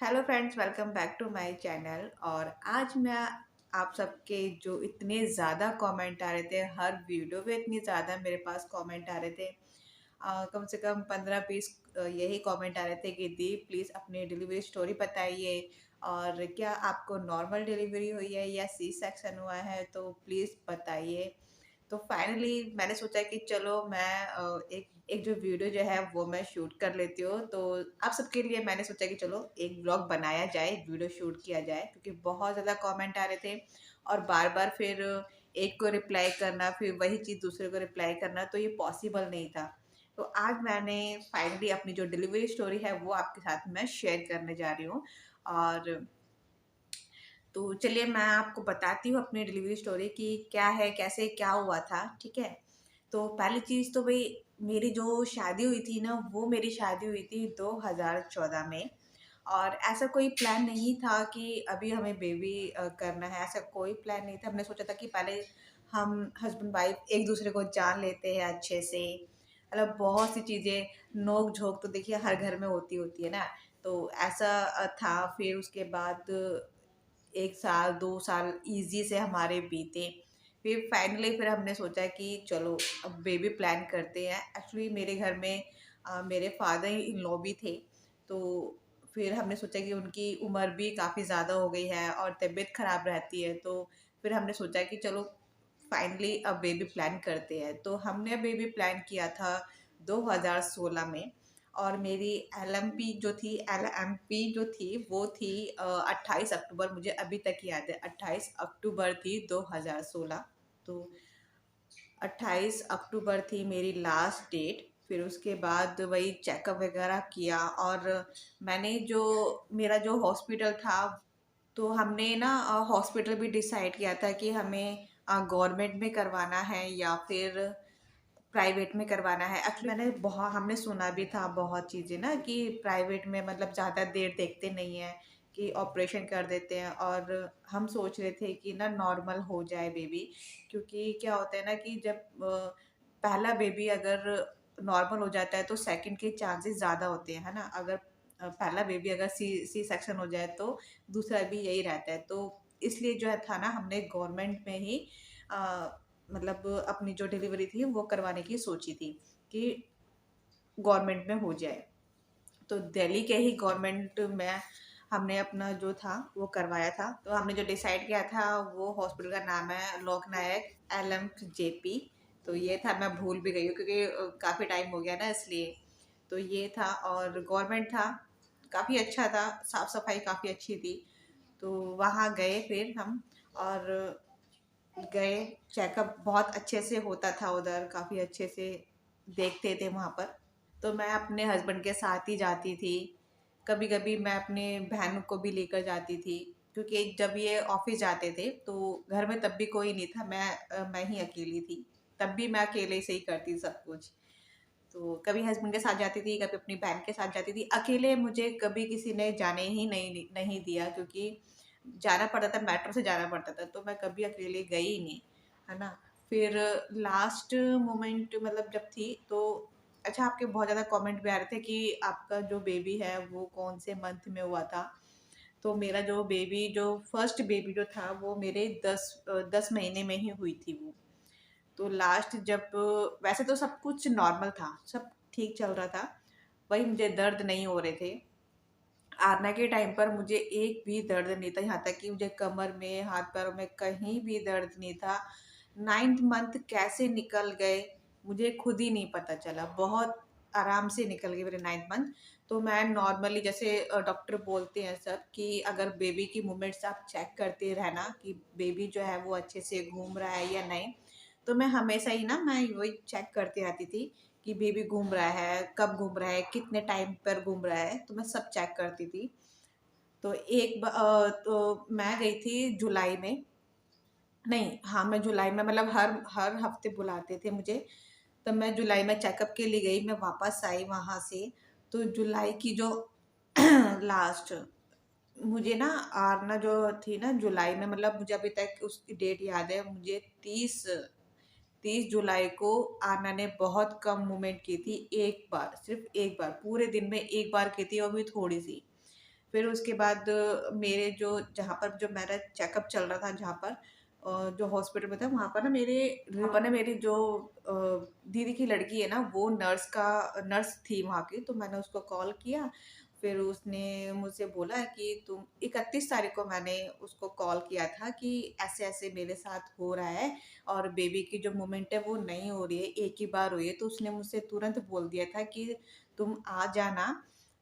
Hello friends, welcome back to my channel. और आज मैं आप सबके जो इतने ज़्यादा कमेंट आ रहे थे, हर वीडियो पे इतनी ज़्यादा मेरे पास कमेंट आ रहे थे। कम से कम 15-20 यही कमेंट आ रहे थे कि दी प्लीज़ अपनी डिलीवरी स्टोरी बताइए, और क्या आपको नॉर्मल डिलीवरी हुई है या सी सेक्शन हुआ है, तो प्लीज़ बताइए। तो फाइनली मैंने सोचा कि चलो मैं एक एक जो वीडियो जो है वो मैं शूट कर लेती हूँ। तो आप सबके लिए मैंने सोचा कि चलो एक ब्लॉग बनाया जाए, एक वीडियो शूट किया जाए, क्योंकि बहुत ज़्यादा कमेंट आ रहे थे और बार बार फिर एक को रिप्लाई करना, फिर वही चीज़ दूसरे को रिप्लाई करना, तो ये पॉसिबल नहीं था। तो आज मैंने फाइनली अपनी जो डिलीवरी स्टोरी है वो आपके साथ मैं शेयर करने जा रही हूँ। और तो चलिए मैं आपको बताती हूँ अपनी डिलीवरी स्टोरी कि क्या है, कैसे क्या हुआ था, ठीक है। तो पहली चीज़ तो भाई, मेरी जो शादी हुई थी ना, वो मेरी शादी हुई थी 2014 में। और ऐसा कोई प्लान नहीं था कि अभी हमें बेबी करना है, ऐसा कोई प्लान नहीं था। हमने सोचा था कि पहले हम हस्बैंड वाइफ एक दूसरे को जान लेते हैं अच्छे से। मतलब बहुत सी चीज़ें, नोक झोंक तो देखिए हर घर में होती होती है ना। तो ऐसा था। फिर उसके बाद 1 साल 2 साल ईज़ी से हमारे बीते। फिर फाइनली फिर हमने सोचा कि चलो अब बेबी प्लान करते हैं। एक्चुअली मेरे घर में मेरे फादर इन लॉ भी थे। तो फिर हमने सोचा कि उनकी उम्र भी काफ़ी ज़्यादा हो गई है और तबीयत ख़राब रहती है। तो फिर हमने सोचा कि चलो फाइनली अब बेबी प्लान करते हैं। तो हमने बेबी प्लान किया था 2016 में। और मेरी एलएमपी जो थी वो थी 28 अक्टूबर, मुझे अभी तक याद है, 28 अक्टूबर थी 2016। तो 28 अक्टूबर थी मेरी लास्ट डेट। फिर उसके बाद वही चेकअप वगैरह किया। और मैंने जो मेरा जो हॉस्पिटल था, तो हमने ना हॉस्पिटल भी डिसाइड किया था कि हमें गवर्नमेंट में करवाना है या फिर प्राइवेट में करवाना है। एक्चुअली मैंने बहुत हमने सुना भी था बहुत चीज़ें ना कि प्राइवेट में मतलब ज़्यादा देर देखते नहीं हैं, कि ऑपरेशन कर देते हैं। और हम सोच रहे थे कि ना नॉर्मल हो जाए बेबी। क्योंकि क्या होता है ना कि जब पहला बेबी अगर नॉर्मल हो जाता है तो सेकंड के चांसेस ज़्यादा होते हैं, है ना। अगर पहला बेबी अगर सी सी सेक्शन हो जाए तो दूसरा भी यही रहता है। तो इसलिए जो है था ना, हमने गवर्नमेंट में ही मतलब अपनी जो डिलीवरी थी वो करवाने की सोची थी कि गवर्नमेंट में हो जाए। तो दिल्ली के ही गवर्नमेंट में हमने अपना जो था वो करवाया था। तो हमने जो डिसाइड किया था वो हॉस्पिटल का नाम है लोकनायक LMJP। तो ये था, मैं भूल भी गई हूँ क्योंकि काफ़ी टाइम हो गया ना, इसलिए। तो ये था और गवर्नमेंट था, काफ़ी अच्छा था, साफ़ सफाई काफ़ी अच्छी थी। तो वहाँ गए फिर हम, और गए। चेकअप बहुत अच्छे से होता था उधर, काफ़ी अच्छे से देखते थे वहाँ पर। तो मैं अपने हस्बैंड के साथ ही जाती थी। कभी कभी मैं अपने बहन को भी लेकर जाती थी, क्योंकि जब ये ऑफिस जाते थे तो घर में तब भी कोई नहीं था, मैं ही अकेली थी। तब भी मैं अकेले से ही करती सब कुछ। तो कभी हस्बैंड के साथ जाती थी, कभी अपनी बहन के साथ जाती थी। अकेले मुझे कभी किसी ने जाने ही नहीं नहीं दिया, क्योंकि जाना पड़ता था, मेट्रो से जाना पड़ता था, तो मैं कभी अकेले गई ही नहीं, है ना। फिर लास्ट मोमेंट मतलब जब थी तो अच्छा, आपके बहुत ज़्यादा कमेंट भी आ रहे थे कि आपका जो बेबी है वो कौन से मंथ में हुआ था। तो मेरा जो बेबी, जो फर्स्ट बेबी जो था वो मेरे 10 महीने में ही हुई थी वो। तो लास्ट जब, वैसे तो सब कुछ नॉर्मल था, सब ठीक चल रहा था, वही मुझे दर्द नहीं हो रहे थे। आरना के टाइम पर मुझे एक भी दर्द नहीं था, यहाँ तक कि मुझे कमर में, हाथ पैरों में कहीं भी दर्द नहीं था। 9th मंथ कैसे निकल गए मुझे खुद ही नहीं पता चला, बहुत आराम से निकल गए मेरे 9th मंथ। तो मैं नॉर्मली, जैसे डॉक्टर बोलते हैं सब कि अगर बेबी की मूवमेंट्स आप चेक करते रहना कि बेबी जो है वो अच्छे से घूम रहा है या नहीं। तो मैं हमेशा ही ना, मैं वही चेक करती रहती थी कि बेबी घूम रहा है, कब घूम रहा है, कितने टाइम पर घूम रहा है, तो मैं सब चेक करती थी। तो तो मैं गई थी जुलाई में। नहीं, हाँ, मैं जुलाई में, मतलब हर हर हफ्ते बुलाते थे मुझे। तब मैं जुलाई में चेकअप के लिए गई, मैं वापस आई वहाँ से। तो जुलाई की जो लास्ट, मुझे ना आरना जो थी ना जुलाई में, मतलब मुझे अभी तक उसकी डेट याद है। मुझे 30 जुलाई को आरना ने बहुत कम मूवमेंट की थी, एक बार, सिर्फ एक बार, पूरे दिन में एक बार की थी, वो भी थोड़ी सी। फिर उसके बाद मेरे जो जहाँ पर जो मेरा चेकअप चल रहा था, जहाँ पर जो हॉस्पिटल में था, वहाँ पर ना वहाँ पर ना मेरी जो दीदी की लड़की है ना, वो नर्स थी वहाँ की। तो मैंने उसको कॉल किया, फिर उसने मुझसे बोला कि तुम 31 तारीख को मैंने उसको कॉल किया था कि ऐसे-ऐसे मेरे साथ हो रहा है और बेबी की जो मूवमेंट है वो नहीं हो रही है, एक ही बार हुई है। तो उसने मुझसे तुरंत बोल दिया था कि तुम आ जाना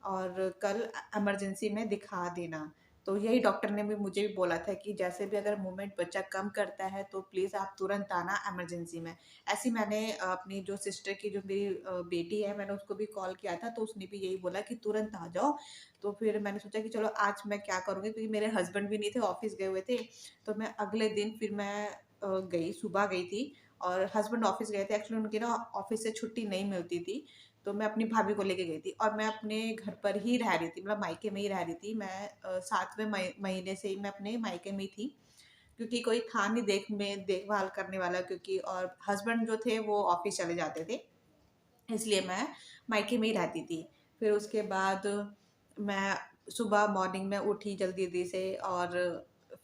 और कल इमरजेंसी में दिखा देना। तो यही डॉक्टर ने भी मुझे भी बोला था कि जैसे भी अगर मूवमेंट बच्चा कम करता है तो प्लीज़ आप तुरंत आना इमरजेंसी में। ऐसे ही मैंने अपनी जो सिस्टर की जो मेरी बेटी है, मैंने उसको भी कॉल किया था, तो उसने भी यही बोला कि तुरंत आ जाओ। तो फिर मैंने सोचा कि चलो आज मैं क्या करूँगी, क्योंकि मेरे हस्बैंड भी नहीं थे, ऑफ़िस गए हुए थे। तो मैं अगले दिन फिर मैं सुबह गई थी और हस्बैंड ऑफ़िस गए थे। एक्चुअली उनकी ना ऑफ़िस से छुट्टी नहीं मिलती थी, तो मैं अपनी भाभी को लेके गई थी और मैं अपने घर पर ही रह रही थी, मतलब मायके में ही रह रही थी। मैं 7वें महीने से ही मैं अपने मायके में ही थी, क्योंकि कोई था नहीं देखभाल करने वाला, क्योंकि और हस्बैंड जो थे वो ऑफ़िस चले जाते थे। इसलिए मैं मायके में ही रहती थी। फिर उसके बाद मैं सुबह मॉर्निंग में उठी जल्दी-जल्दी से और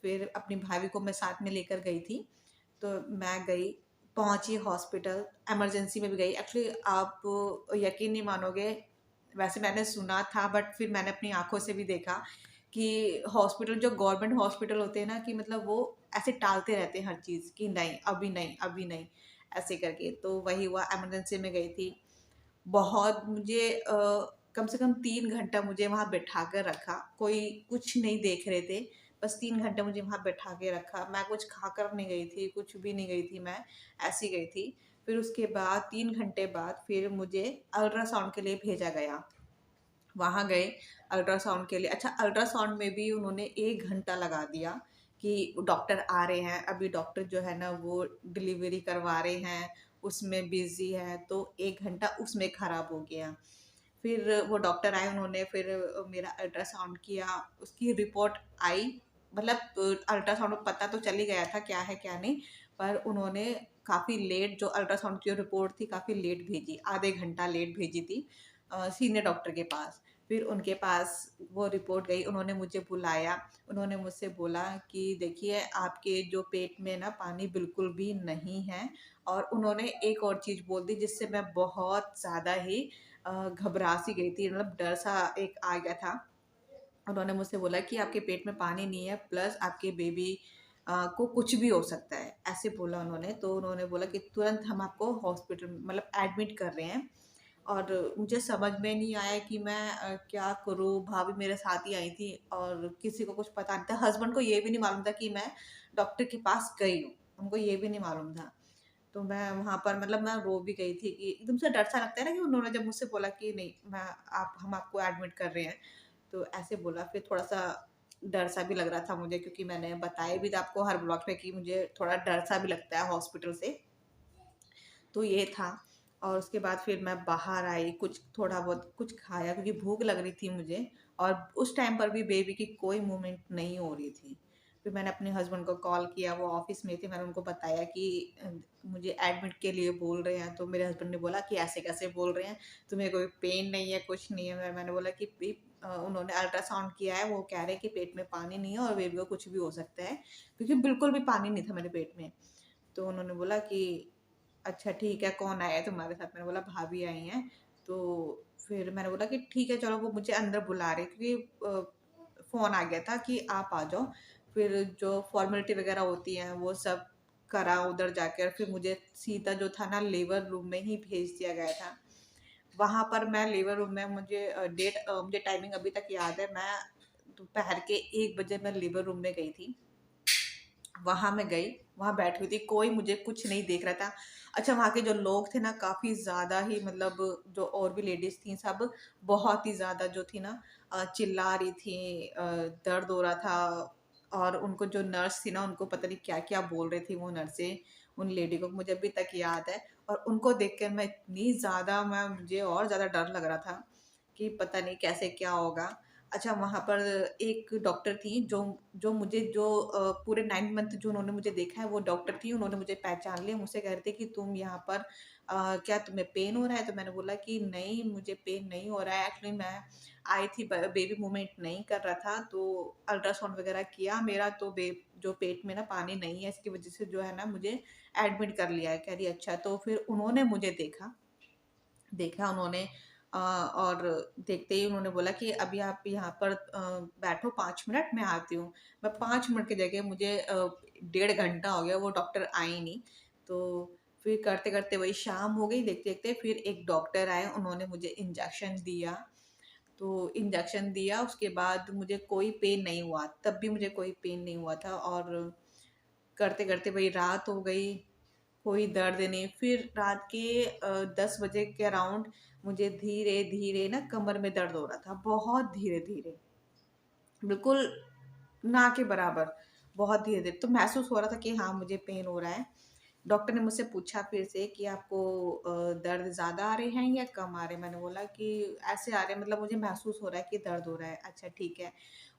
फिर अपनी भाभी को मैं साथ में लेकर गई थी। तो मैं गई, पहुँची हॉस्पिटल, इमरजेंसी में भी गई। एक्चुअली आप यकीन नहीं मानोगे, वैसे मैंने सुना था बट फिर मैंने अपनी आँखों से भी देखा कि हॉस्पिटल जो गवर्नमेंट हॉस्पिटल होते हैं ना, कि मतलब वो ऐसे टालते रहते हैं हर चीज़ कि नहीं, अभी नहीं, अभी नहीं, ऐसे करके। तो वही हुआ, इमरजेंसी में गई थी। बहुत मुझे कम से कम 3 घंटा मुझे वहाँ बैठा कर रखा। कोई कुछ नहीं देख रहे थे। बस 3 घंटे मुझे वहाँ बैठा के रखा। मैं कुछ खाकर नहीं गई थी, कुछ भी नहीं गई थी मैं, ऐसे ही गई थी। फिर उसके बाद 3 घंटे बाद फिर मुझे अल्ट्रासाउंड के लिए भेजा गया। वहाँ गए अल्ट्रासाउंड के लिए। अच्छा, अल्ट्रासाउंड में भी उन्होंने 1 घंटा लगा दिया कि डॉक्टर आ रहे हैं। अभी डॉक्टर जो है ना वो डिलीवरी करवा रहे हैं, उसमें बिज़ी है, तो 1 घंटा उसमें ख़राब हो गया। फिर वो डॉक्टर आए, उन्होंने फिर मेरा अल्ट्रासाउंड किया, उसकी रिपोर्ट आई। मतलब अल्ट्रासाउंड में पता तो चल ही गया था क्या है क्या नहीं, पर उन्होंने काफ़ी लेट जो अल्ट्रासाउंड की जो रिपोर्ट थी काफ़ी लेट भेजी, आधे घंटा लेट भेजी थी सीनियर डॉक्टर के पास। फिर उनके पास वो रिपोर्ट गई, उन्होंने मुझे बुलाया, उन्होंने मुझसे बोला कि देखिए आपके जो पेट में ना पानी बिल्कुल भी नहीं है, और उन्होंने एक और चीज़ बोल दी जिससे मैं बहुत ज़्यादा ही घबरा सी गई थी, मतलब डर सा एक आ गया था। उन्होंने मुझसे बोला कि आपके पेट में पानी नहीं है, प्लस आपके बेबी को कुछ भी हो सकता है, ऐसे बोला उन्होंने। तो उन्होंने बोला कि तुरंत हम आपको हॉस्पिटल मतलब एडमिट कर रहे हैं। और मुझे समझ में नहीं आया कि मैं क्या करूँ? भाभी मेरे साथ ही आई थी और किसी को कुछ पता नहीं था। हस्बैंड को ये भी नहीं मालूम था कि मैं डॉक्टर के पास गई हूँ, उनको ये भी नहीं मालूम था। तो मैं वहाँ पर मतलब मैं रो भी गई थी कि एकदम से डर सा लगता है ना, कि उन्होंने जब मुझसे बोला कि नहीं, मैं आप हम आपको एडमिट कर रहे हैं, तो ऐसे बोला, फिर थोड़ा-सा डर सा भी लग रहा था मुझे, क्योंकि मैंने बताया भी था आपको हर ब्लॉग में कि मुझे थोड़ा डर सा भी लगता है हॉस्पिटल से। तो ये था। और उसके बाद फिर मैं बाहर आई, कुछ थोड़ा बहुत कुछ खाया क्योंकि भूख लग रही थी मुझे, और उस टाइम पर भी बेबी की कोई मूवमेंट नहीं हो रही थी। फिर मैंने अपने हस्बैंड को कॉल किया, वो ऑफ़िस में थे, मैंने उनको बताया कि मुझे एडमिट के लिए बोल रहे हैं। तो मेरे हस्बैंड ने बोला कि ऐसे कैसे बोल रहे हैं? तुम्हें कोई पेन नहीं है, कुछ नहीं है। मैंने बोला कि उन्होंने अल्ट्रासाउंड किया है, वो कह रहे हैं कि पेट में पानी नहीं है और बेबी को कुछ भी हो सकता है, क्योंकि बिल्कुल भी पानी नहीं था मेरे पेट में। तो उन्होंने बोला कि अच्छा ठीक है, कौन आया है तुम्हारे साथ? मैंने बोला भाभी आई हैं। तो फिर मैंने बोला कि ठीक है चलो, वो मुझे अंदर बुला रहे, क्योंकि फ़ोन आ गया था कि आप आ जाओ। फिर जो फ़ॉर्मेलिटी वग़ैरह होती हैं वो सब करा उधर जाकर, फिर मुझे सीधा जो था ना लेबर रूम में ही भेज दिया गया था। वहाँ पर मैं लेबर रूम में मुझे टाइमिंग अभी तक याद है, मैं दोपहर के 1 बजे मैं लेबर रूम में गई थी। वहाँ मैं गई, वहाँ बैठी हुई थी, कोई मुझे कुछ नहीं देख रहा था। अच्छा, वहाँ के जो लोग थे ना काफ़ी ज़्यादा ही, मतलब जो और भी लेडीज़ थीं सब बहुत ही ज़्यादा जो थी ना चिल्ला रही थीं, दर्द हो रहा था। और उनको जो नर्स थी ना, उनको पता नहीं क्या-क्या बोल रही थी वो नर्सें, उन लेडी को मुझे अभी तक याद है। और उनको देखकर मैं मुझे और ज़्यादा डर लग रहा था कि पता नहीं कैसे क्या होगा। अच्छा, वहाँ पर एक डॉक्टर थी जो जो मुझे जो पूरे 9 मंथ जो उन्होंने मुझे देखा है वो डॉक्टर थी। उन्होंने मुझे पहचान लिया, मुझसे कह रहे थे कि तुम यहाँ पर क्या तुम्हें पेन हो रहा है? तो मैंने बोला कि नहीं, मुझे पेन नहीं हो रहा है। एक्चुअली मैं आई थी, बेबी मूवमेंट नहीं कर रहा था, तो अल्ट्रासाउंड वगैरह किया मेरा, तो जो पेट में ना पानी नहीं है, इसकी वजह से जो है ना मुझे एडमिट कर लिया है। कह रही अच्छा। तो फिर उन्होंने मुझे देखा देखा उन्होंने, और देखते ही उन्होंने बोला कि अभी आप यहाँ पर बैठो 5 मिनट, मैं आती हूँ। मैं 5 मिनट की जगह मुझे 1.5 घंटा हो गया, वो डॉक्टर आई नहीं। तो फिर करते करते वही शाम हो गई, देखते देखते फिर एक डॉक्टर आए, उन्होंने मुझे इंजेक्शन दिया। तो इंजेक्शन दिया, उसके बाद मुझे कोई पेन नहीं हुआ, तब भी मुझे कोई पेन नहीं हुआ था। और करते करते वही रात हो गई, कोई दर्द नहीं। फिर रात के 10 बजे के अराउंड मुझे धीरे धीरे ना कमर में दर्द हो रहा था, बहुत धीरे धीरे, बिल्कुल ना के बराबर, बहुत धीरे धीरे। तो महसूस हो रहा था कि हाँ मुझे पेन हो रहा है। डॉक्टर ने मुझसे पूछा फिर से कि आपको दर्द ज़्यादा आ रहे हैं या कम आ रहे हैं? मैंने बोला कि ऐसे आ रहे हैं, मतलब मुझे महसूस हो रहा है कि दर्द हो रहा है। अच्छा ठीक है।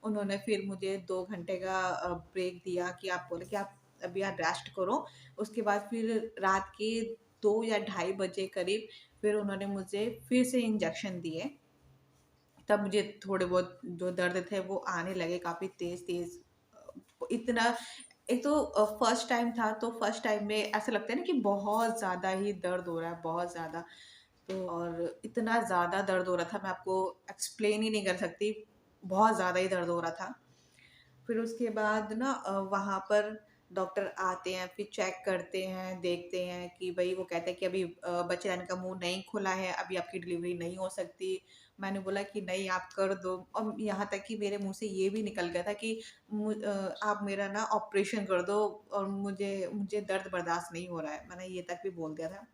उन्होंने फिर मुझे 2 घंटे का ब्रेक दिया कि आप बोले कि आप अभी आप रेस्ट करो। उसके बाद फिर रात के 2 या ढाई बजे करीब फिर उन्होंने मुझे फिर से इंजेक्शन दिए। तब मुझे थोड़े बहुत जो दर्द थे वो आने लगे, काफ़ी तेज़ तेज़। इतना, एक तो फर्स्ट टाइम था, तो फर्स्ट टाइम में ऐसा लगता है ना कि बहुत ज़्यादा ही दर्द हो रहा है, बहुत ज़्यादा। तो और इतना ज़्यादा दर्द हो रहा था, मैं आपको एक्सप्लेन ही नहीं कर सकती, बहुत ज़्यादा ही दर्द हो रहा था। फिर उसके बाद ना वहाँ पर डॉक्टर आते हैं, फिर चेक करते हैं, देखते हैं कि भई, वो कहते हैं कि अभी बच्चेदानी का मुँह नहीं खुला है, अभी आपकी डिलीवरी नहीं हो सकती। मैंने बोला कि नहीं, आप कर दो। और यहाँ तक कि मेरे मुँह से ये भी निकल गया था कि आप मेरा ना ऑपरेशन कर दो, और मुझे मुझे दर्द बर्दाश्त नहीं हो रहा है। मैंने ये तक भी बोल दिया था।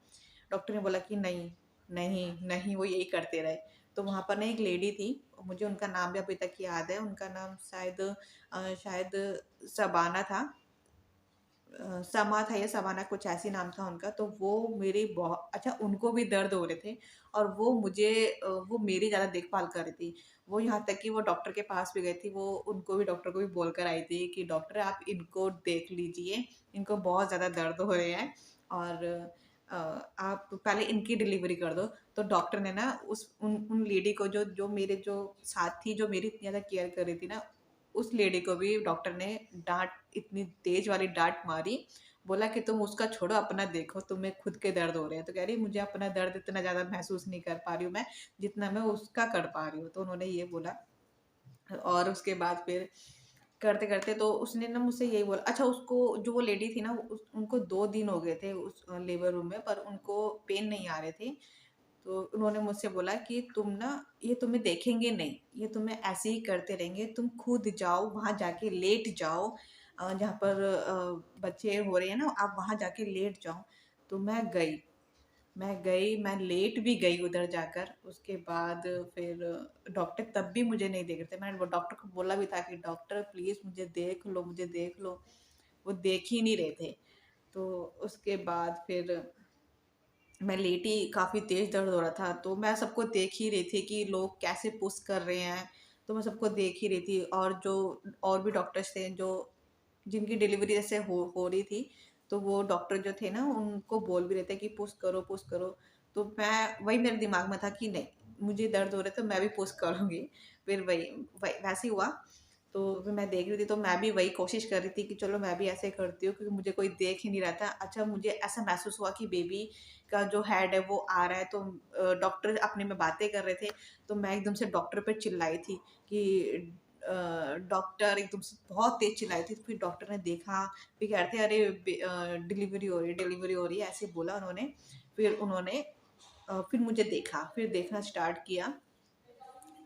डॉक्टर ने बोला कि नहीं, नहीं, नहीं, वो यही करते रहे। तो वहाँ पर ना एक लेडी थी, मुझे उनका नाम भी अभी तक याद है, उनका नाम शायद शबाना था। समा था या शबाना, कुछ ऐसे नाम था उनका। तो वो मेरी बहुत अच्छा, उनको भी दर्द हो रहे थे, और वो मेरी ज़्यादा देखभाल कर रही थी। वो यहाँ तक कि वो डॉक्टर के पास भी गई थी, वो उनको भी, डॉक्टर को भी बोल कर आई थी कि डॉक्टर आप इनको देख लीजिए, इनको बहुत ज़्यादा दर्द हो रहे हैं, और आप पहले इनकी डिलीवरी कर दो। तो डॉक्टर ने ना उस उन उन लेडी को, जो मेरे जो साथ थी, जो मेरी इतनी ज़्यादा केयर कर रही थी ना, उस लेडी को भी डॉक्टर ने डाँट, इतनी तेज़ वाली डाँट मारी। बोला कि तुम उसका छोड़ो, अपना देखो, तुम्हें खुद के दर्द हो रहे हैं। तो कह रही मुझे अपना दर्द इतना ज़्यादा महसूस नहीं कर पा रही हूँ मैं, जितना मैं उसका कर पा रही हूँ। तो उन्होंने ये बोला। और उसके बाद फिर करते-करते तो उसने ना मुझसे यही बोला। अच्छा, उसको, जो वो लेडी थी ना, उनको 2 दिन हो गए थे उस लेबर रूम में, पर उनको पेन नहीं आ रहे थे। तो उन्होंने मुझसे बोला कि तुम ना, ये तुम्हें देखेंगे नहीं, ये तुम्हें ऐसे ही करते रहेंगे, तुम खुद जाओ, वहाँ जाके लेट जाओ, जहाँ पर बच्चे हो रहे हैं ना, आप वहाँ जाके लेट जाओ। तो मैं लेट भी गई उधर जाकर। उसके बाद फिर डॉक्टर तब भी मुझे नहीं देख रहे थे। मैंने वो डॉक्टर को बोला भी था कि डॉक्टर प्लीज़ मुझे देख लो, मुझे देख लो। वो देख ही नहीं रहे थे। तो उसके बाद फिर मैं लेटी, काफ़ी तेज़ दर्द हो रहा था, तो मैं सबको देख ही रही थी कि लोग कैसे पुश कर रहे हैं, तो मैं सबको देख ही रही थी। और भी डॉक्टर्स थे, जो जिनकी डिलीवरी जैसे हो रही थी, तो वो डॉक्टर जो थे ना, उनको बोल भी रहे थे कि पुश करो, पुश करो। तो मैं, वही मेरे दिमाग में था कि नहीं, मुझे दर्द हो रहा है तो मैं भी पुश करूँगी। फिर वही वही वैसे ही हुआ। तो फिर मैं देख रही थी, तो मैं भी वही कोशिश कर रही थी कि चलो मैं भी ऐसे करती हूँ, क्योंकि मुझे कोई देख ही नहीं रहा था। अच्छा, मुझे ऐसा महसूस हुआ कि बेबी का जो हेड है वो आ रहा है, तो डॉक्टर अपने में बातें कर रहे थे, तो मैं एकदम से डॉक्टर पे चिल्लाई थी कि डॉक्टर, एकदम से बहुत तेज चिल्लाई थी। फिर डॉक्टर ने देखा, फिर कह रहे थे अरे डिलीवरी हो रही है, डिलीवरी हो रही है, ऐसे बोला उन्होंने। फिर उन्होंने फिर मुझे देखा, फिर देखना स्टार्ट किया।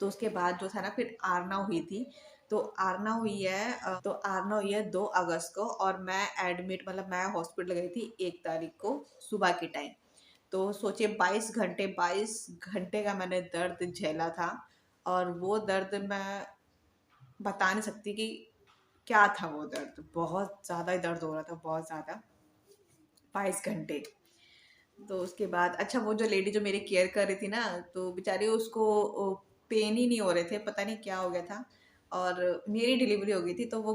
तो उसके बाद जो था ना, फिर आरना हुई थी। तो आरना हुई है 2 अगस्त को, और मैं एडमिट, मतलब मैं हॉस्पिटल गई थी 1 तारीख को सुबह के टाइम। तो सोचिए, 22 घंटे का मैंने दर्द झेला था, और वो दर्द मैं बता नहीं सकती कि क्या था वो दर्द। बहुत ज़्यादा ही दर्द हो रहा था, बहुत ज़्यादा, 22 घंटे। तो उसके बाद अच्छा, वो जो लेडी जो मेरी केयर कर रही थी ना, तो बेचारी, उसको पेन ही नहीं हो रहे थे, पता नहीं क्या हो गया था। और मेरी डिलीवरी हो गई थी, तो वो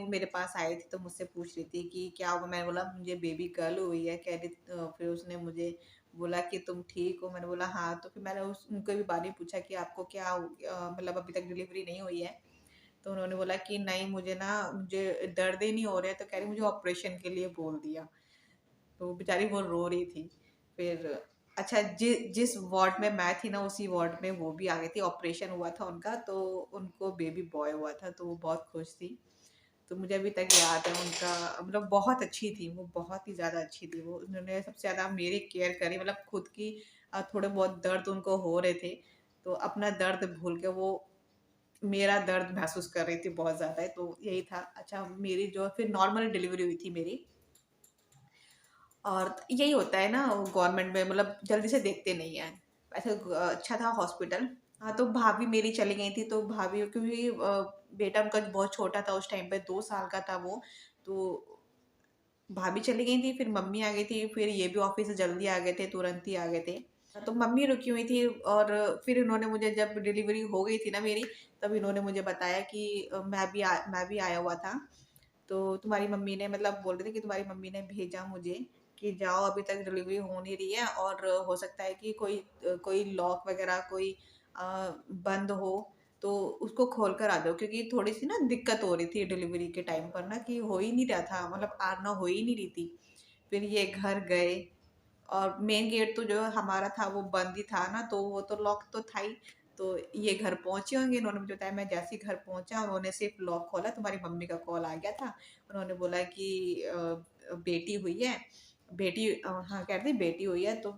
मेरे पास आई थी, तो मुझसे पूछ रही थी कि क्या हुआ। मैंने बोला मुझे बेबी गर्ल हुई है। कह रही फिर उसने मुझे बोला कि तुम ठीक हो? मैंने बोला हाँ। तो फिर मैंने उनको भी बारे में पूछा कि आपको क्या हो गया, मतलब अभी तक डिलीवरी नहीं हुई है? तो उन्होंने बोला कि नहीं, मुझे दर्द ही नहीं हो रहा है। तो कह रही मुझे ऑपरेशन के लिए बोल दिया। तो बेचारी वो रो रही थी। फिर अच्छा, जिस वार्ड में मैं थी ना, उसी वार्ड में वो भी आ गई थी। ऑपरेशन हुआ था उनका, तो उनको बेबी बॉय हुआ था, तो वो बहुत खुश थी। तो मुझे अभी तक याद है उनका, मतलब बहुत अच्छी थी वो, बहुत ही ज़्यादा अच्छी थी वो। उन्होंने सबसे ज़्यादा मेरी केयर करी, मतलब खुद की थोड़े बहुत दर्द उनको हो रहे थे, तो अपना दर्द भूल के वो मेरा दर्द महसूस कर रही थी बहुत ज़्यादा। तो यही था। अच्छा, मेरी जो फिर नॉर्मल डिलीवरी हुई थी मेरी, और यही होता है ना गवर्नमेंट में, मतलब जल्दी से देखते नहीं है। वैसे अच्छा था हॉस्पिटल। हाँ, तो भाभी मेरी चली गई थी, तो भाभी क्योंकि बेटा उनका बहुत छोटा था उस टाइम पे, 2 साल का था वो। तो भाभी चली गई थी, फिर मम्मी आ गई थी, फिर ये भी ऑफिस से जल्दी आ गए थे, तुरंत ही आ गए थे। तो मम्मी रुकी हुई थी, और फिर इन्होंने मुझे, जब डिलीवरी हो गई थी ना मेरी, तब इन्होंने मुझे बताया कि मैं भी आया हुआ था। तो तुम्हारी मम्मी ने, मतलब बोल रहे थे कि तुम्हारी मम्मी ने भेजा मुझे कि जाओ, अभी तक डिलीवरी हो नहीं रही है, और हो सकता है कि कोई लॉक वगैरह कोई अ, बंद हो, तो उसको खोल कर आ जाओ, क्योंकि थोड़ी सी ना दिक्कत हो रही थी डिलीवरी के टाइम पर ना, कि हो ही नहीं रहा था, मतलब आना हो ही नहीं रही थी। फिर ये घर गए, और मेन गेट तो जो हमारा था वो बंद ही था ना, तो वो तो लॉक तो था ही। तो ये घर पहुंचे होंगे, इन्होंने मुझे बताया, मैं जैसे ही घर पहुंचा उन्होंने सिर्फ लॉक खोला, तुम्हारी मम्मी का कॉल आ गया था। उन्होंने बोला कि बेटी हुई है, हाँ कह रही थी बेटी हुई है। तो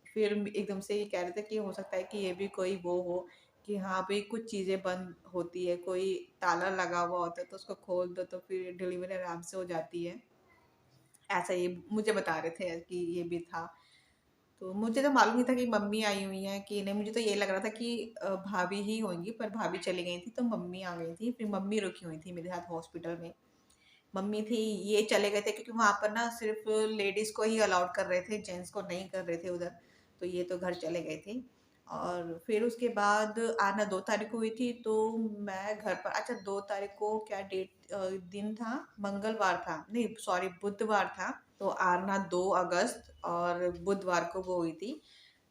फिर एकदम से ये कह रहे थे कि हो सकता है कि ये भी कोई वो हो, कि हाँ भाई कुछ चीज़ें बंद होती है, कोई ताला लगा हुआ होता है, तो उसको खोल दो तो फिर डिलीवरी आराम से हो जाती है। ऐसा ये मुझे बता रहे थे कि ये भी था। तो मुझे तो मालूम नहीं था कि मम्मी आई हुई हैं कि नहीं, मुझे तो ये लग रहा था कि भाभी ही होंगी, पर भाभी चली गई थी तो मम्मी आ गई थी, फिर मम्मी रुकी हुई थी मेरे साथ हॉस्पिटल में। मम्मी थी, ये चले गए थे क्योंकि वहाँ पर ना सिर्फ लेडीज़ को ही अलाउड कर रहे थे, जेंट्स को नहीं कर रहे थे उधर। तो ये तो घर चले गए थे। और फिर उसके बाद आना 2 तारीख को हुई थी, तो मैं घर पर, अच्छा 2 तारीख को क्या डेट, दिन था, मंगलवार था, नहीं सॉरी बुधवार था। तो आना 2 अगस्त, और बुधवार को वो हुई थी।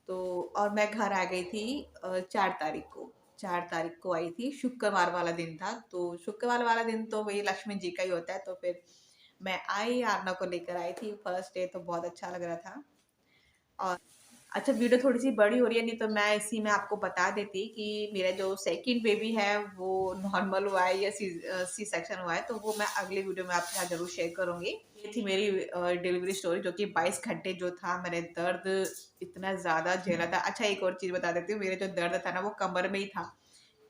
तो और मैं घर आ गई थी 4 तारीख को। 4 तारीख को आई थी, शुक्रवार वाला दिन था। तो शुक्रवार वाला दिन तो वही लक्ष्मी जी का ही होता है। तो फिर मैं आई, आरना को लेकर आई थी फर्स्ट डे, तो बहुत अच्छा लग रहा था। और अच्छा, वीडियो थोड़ी सी बड़ी हो रही है, नहीं तो मैं इसी में आपको बता देती कि मेरा जो सेकंड बेबी है वो नॉर्मल हुआ है या सी सेक्शन हुआ है, तो वो मैं अगली वीडियो में आपके साथ जरूर शेयर करूंगी। ये थी मेरी डिलीवरी स्टोरी, जो कि 22 घंटे जो था मैंने दर्द इतना ज़्यादा झेला था। अच्छा, एक और चीज़ बता देती हूँ, मेरे जो दर्द था ना वो कमर में ही था,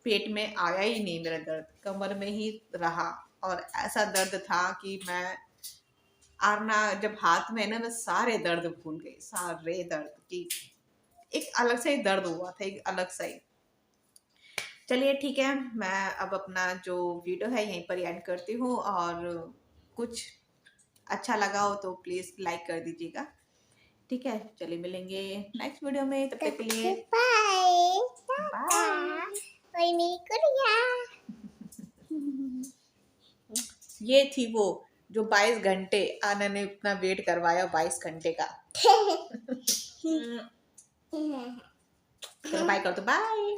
पेट में आया ही नहीं, मेरा दर्द कमर में ही रहा। और ऐसा दर्द था कि मैं, आरना जब हाथ में है ना, मैं सारे दर्द भूल गई, सारे दर्द की एक अलग से ही दर्द हुआ था, एक अलग सा ही। चलिए ठीक है, मैं अब अपना जो वीडियो है यहीं पर एंड करती हूँ, और कुछ अच्छा लगा हो तो प्लीज़ लाइक कर दीजिएगा। ठीक है, चलिए मिलेंगे नेक्स्ट वीडियो में, तब तक के लिए बाय बाय। ये थी वो जो 22 घंटे आना ने इतना वेट करवाया, 22 घंटे का। चलो बाय कर दो, बाय।